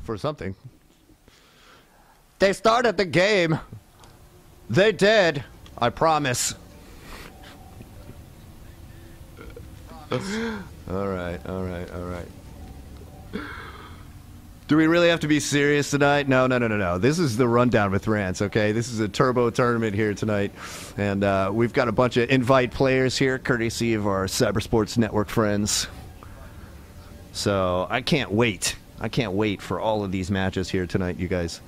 for something. They started the game. They did. I promise. All right. Do we really have to be serious tonight? No. This is the rundown with Rance, okay? This is a turbo tournament here tonight. And we've got a bunch of invite players here, courtesy of our Cybersports Network friends. So I can't wait. I can't wait for all of these matches here tonight, you guys.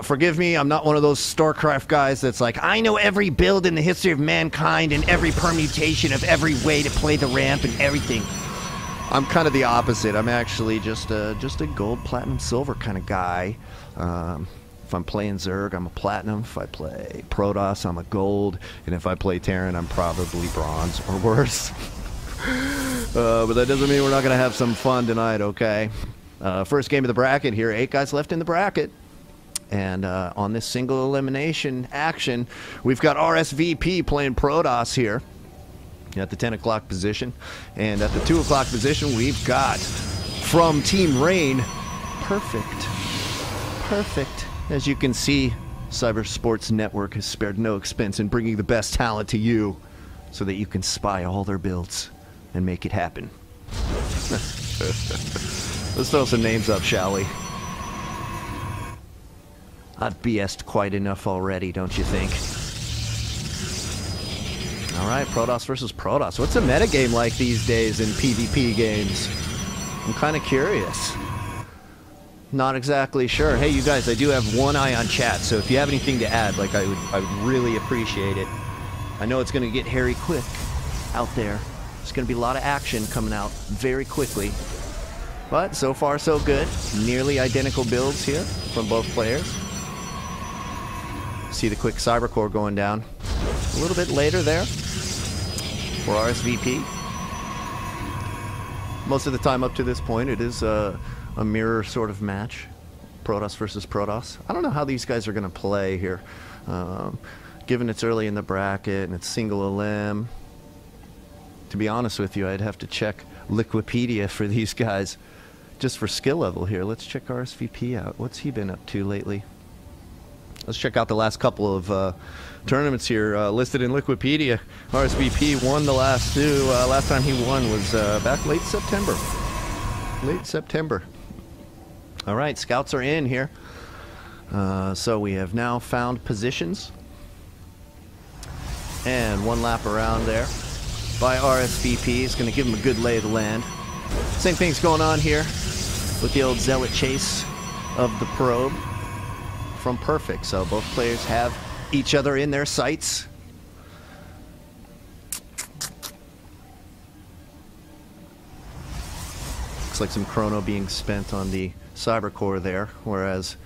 Forgive me, I'm not one of those StarCraft guys that's like, I know every build in the history of mankind and every permutation of every way to play the ramp and everything. I'm kind of the opposite. I'm actually just a gold, platinum, silver kind of guy. If I'm playing Zerg, I'm a platinum. If I play Protoss, I'm a gold. And if I play Terran, I'm probably bronze or worse. But that doesn't mean we're not going to have some fun tonight, okay? First game of the bracket here. 8 guys left in the bracket. And on this single elimination action, we've got RSVP playing Protoss here at the 10 o'clock position. And at the 2 o'clock position, we've got from Team Rain, Perfect. As you can see, Cybersports Network has spared no expense in bringing the best talent to you so that you can spy all their builds and make it happen. Let's throw some names up, shall we? I've BS'd quite enough already, don't you think? Alright, Protoss versus Protoss. What's a metagame like these days in PvP games? I'm kind of curious. Not exactly sure. Hey, you guys, I do have one eye on chat, so if you have anything to add, like, I would really appreciate it. I know it's going to get hairy quick out there. There's going to be a lot of action coming out very quickly. But so far, so good. Nearly identical builds here from both players. See the quick Cybercore going down a little bit later there for RSVP. Most of the time up to this point, it is a mirror sort of match. Protoss versus Protoss. I don't know how these guys are going to play here. Given it's early in the bracket and it's single elim. To be honest with you, I'd have to check Liquipedia for these guys. Just for skill level here. Let's check RSVP out. What's he been up to lately? Let's check out the last couple of tournaments here listed in Liquipedia. RSVP won the last two. Last time he won was back late September. All right, scouts are in here. So we have now found positions. And one lap around there by RSVP. It's going to give him a good lay of the land. Same thing's going on here with the old zealot chase of the probe from Perfect. So both players have each other in their sights. Looks like some chrono being spent on the Cybercore there, whereas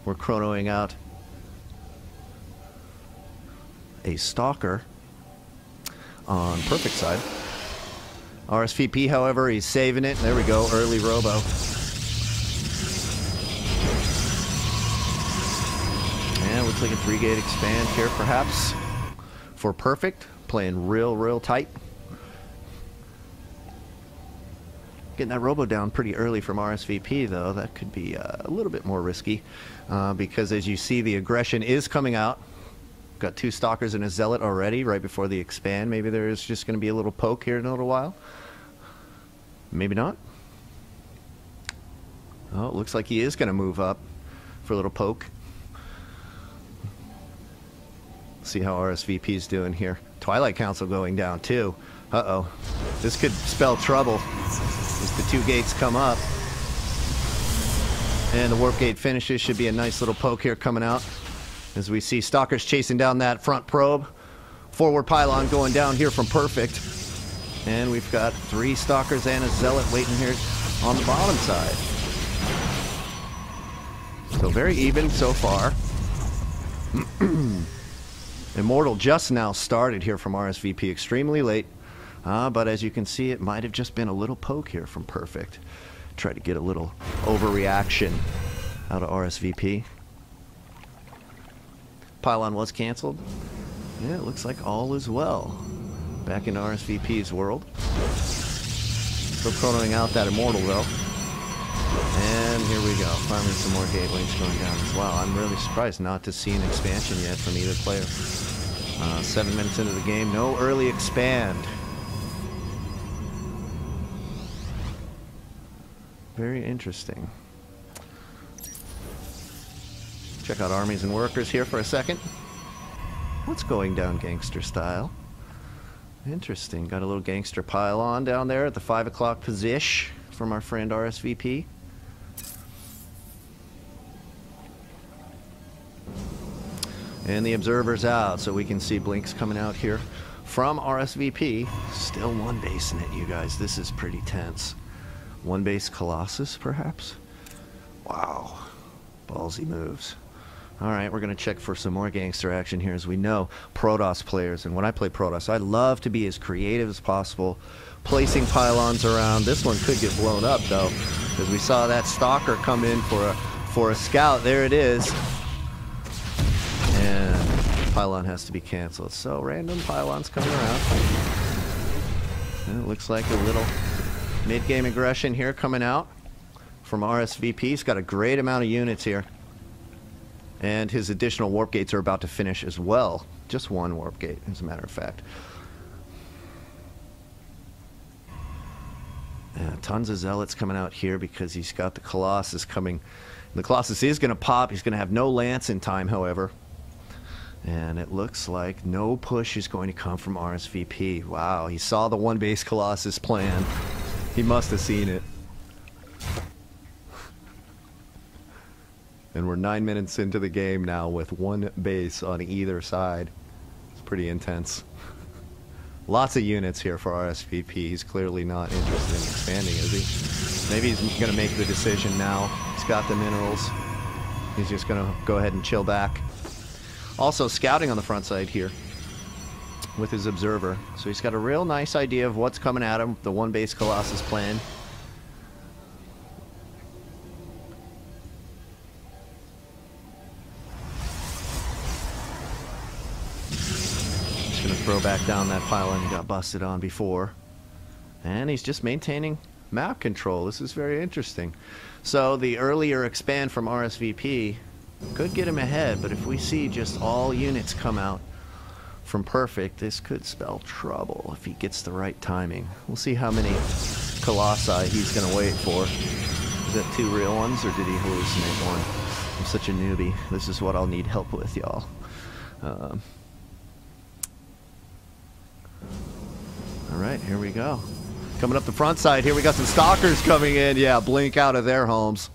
we're chronoing out a Stalker on Perfect side. RSVP, however, he's saving it. There we go, early robo. And looks like a 3-gate expand here, perhaps, for Perfect. Playing real tight. Getting that robo down pretty early from RSVP, though. That could be a little bit more risky, because as you see, the aggression is coming out. Got 2 Stalkers and a Zealot already, right before the expand. Maybe there's just going to be a little poke here in a little while. Maybe not. Oh, it looks like he is going to move up for a little poke. See how RSVP is doing here. Twilight Council going down too. Uh-oh. This could spell trouble as the 2 gates come up. And the warp gate finishes. Should be a nice little poke here coming out. As we see Stalkers chasing down that front probe. Forward pylon going down here from Perfect. And we've got 3 Stalkers and a Zealot waiting here on the bottom side. So very even so far. Immortal just now started here from RSVP, extremely late. But as you can see, it might have just been a little poke here from Perfect. Try to get a little overreaction out of RSVP. Pylon was canceled. Yeah, it looks like all is well. Back in RSVP's world. Still chronoing out that Immortal, though. And here we go, farming some more gateways going down as well. I'm really surprised not to see an expansion yet from either player. 7 minutes into the game, no early expand. Very interesting. Check out armies and workers here for a second. What's going down gangster style? Interesting. Got a little gangster pylon down there at the 5 o'clock position from our friend RSVP. And the observer's out, so we can see blinks coming out here from RSVP. Still one base in it, you guys. This is pretty tense. One base Colossus, perhaps? Wow. Ballsy moves. Alright, we're going to check for some more gangster action here. As we know, Protoss players, and when I play Protoss, I love to be as creative as possible, placing pylons around. This one could get blown up, though, because we saw that stalker come in for a scout. There it is. And pylon has to be canceled. So, random pylons coming around. And it looks like a little mid-game aggression here coming out from RSVP. He's got a great amount of units here. And his additional warp gates are about to finish as well. Just one warp gate, as a matter of fact. Tons of zealots coming out here because he's got the Colossus coming. The Colossus is going to pop. He's going to have no lance in time, however. And it looks like no push is going to come from RSVP. Wow, he saw the one base Colossus plan. He must have seen it. And we're 9 minutes into the game now with one base on either side. It's pretty intense. Lots of units here for RSVP. He's clearly not interested in expanding, is he? Maybe he's going to make the decision now. He's got the minerals. He's just going to go ahead and chill back. Also scouting on the front side here with his observer. So he's got a real nice idea of what's coming at him, the one base Colossus plan. Just going to throw back down that pylon he got busted on before. And he's just maintaining map control. This is very interesting. So the earlier expand from RSVP could get him ahead, but if we see just all units come out from Perfect, this could spell trouble if he gets the right timing. We'll see how many Colossi he's going to wait for. Is that 2 real ones, or did he hallucinate one? I'm such a newbie. This is what I'll need help with, y'all. Alright, here we go. Coming up the front side here, we got some stalkers coming in. Yeah, blink out of their homes.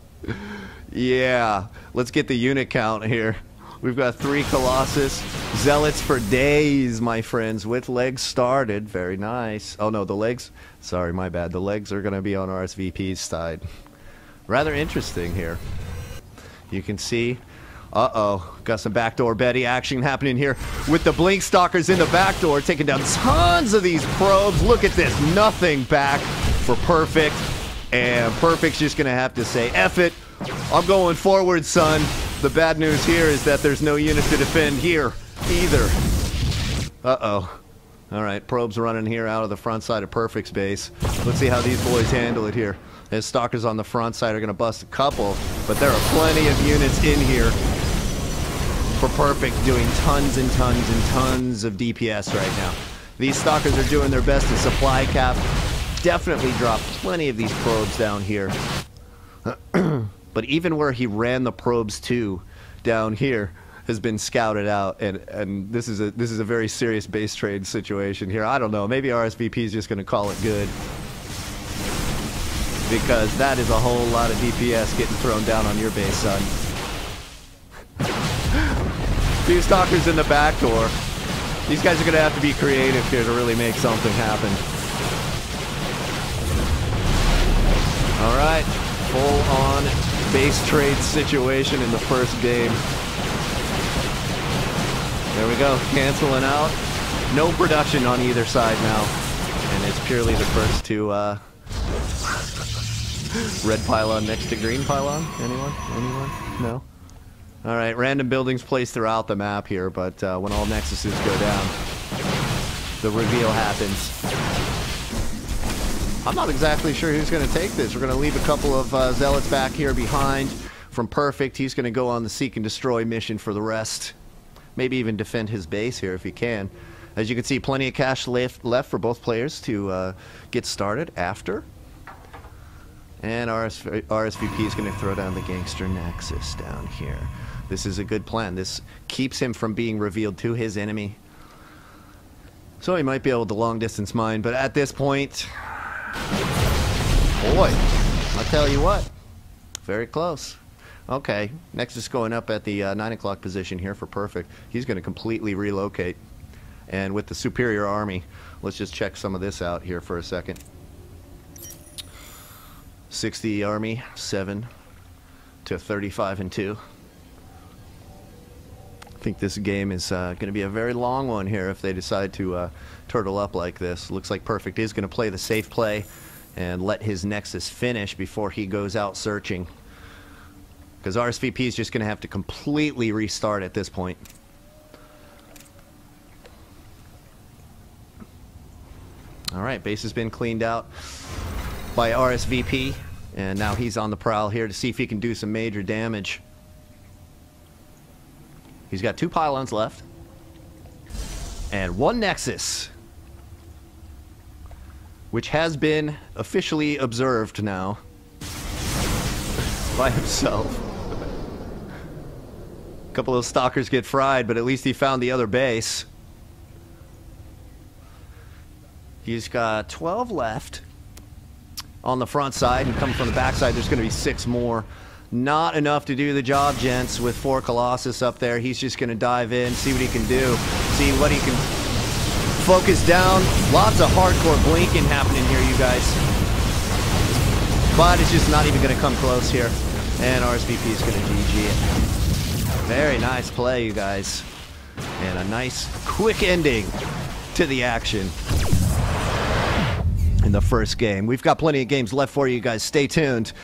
Yeah, let's get the unit count here. We've got 3 Colossus. Zealots for days, my friends, with legs started. Very nice. Oh no, the legs, sorry, my bad. The legs are going to be on RSVP's side. Rather interesting here. You can see, uh-oh, got some backdoor Betty action happening here with the blink stalkers in the backdoor, taking down tons of these probes. Look at this, nothing back for Perfect. And Perfect's just going to have to say, F it. I'm going forward, son. The bad news here is that there's no unit to defend here either. Uh-oh. Alright, probes running here out of the front side of Perfect's base. Let's see how these boys handle it here. As stalkers on the front side are going to bust a couple, but there are plenty of units in here for Perfect doing tons and tons and tons of DPS right now. These stalkers are doing their best to supply cap. Definitely drop plenty of these probes down here. But even where he ran the probes to down here has been scouted out, and this is a very serious base trade situation here. I don't know, maybe RSVP is just going to call it good, because that is a whole lot of DPS getting thrown down on your base, son. 2 stalkers in the back door. These guys are going to have to be creative here to really make something happen. All right, full-on base trade situation in the first game. There we go, canceling out. No production on either side now. And it's purely the first 2 red pylon next to green pylon. Anyone? Anyone? No? Alright, random buildings placed throughout the map here, but when all nexuses go down, the reveal happens. I'm not exactly sure who's going to take this. We're going to leave a couple of zealots back here behind. From Perfect, he's going to go on the seek and destroy mission for the rest. Maybe even defend his base here if he can. As you can see, plenty of cash left for both players to get started after. And RSVP is going to throw down the Gangster Nexus down here. This is a good plan. This keeps him from being revealed to his enemy. So he might be able to long distance mine, but at this point, boy, I'll tell you what, very close. Okay, Nexus going up at the 9 o'clock position here for Perfect. He's going to completely relocate. And with the superior army, let's just check some of this out here for a second. 60 army, 7 to 35 and 2. I think this game is going to be a very long one here if they decide to turtle up like this. Looks like Perfect is going to play the safe play and let his Nexus finish before he goes out searching. Because RSVP is just going to have to completely restart at this point. Alright, base has been cleaned out by RSVP. And now he's on the prowl here to see if he can do some major damage. He's got 2 pylons left. And 1 Nexus. Which has been officially observed now. By himself. A couple of stalkers get fried, but at least he found the other base. He's got 12 left on the front side, and coming from the back side, there's going to be 6 more. Not enough to do the job, gents, with 4 Colossus up there. He's just going to dive in, see what he can do, see what he can focus down. Lots of hardcore blinking happening here, you guys. But it's just not even going to come close here. And RSVP is going to GG it. Very nice play, you guys. And a nice, quick ending to the action in the first game. We've got plenty of games left for you guys. Stay tuned.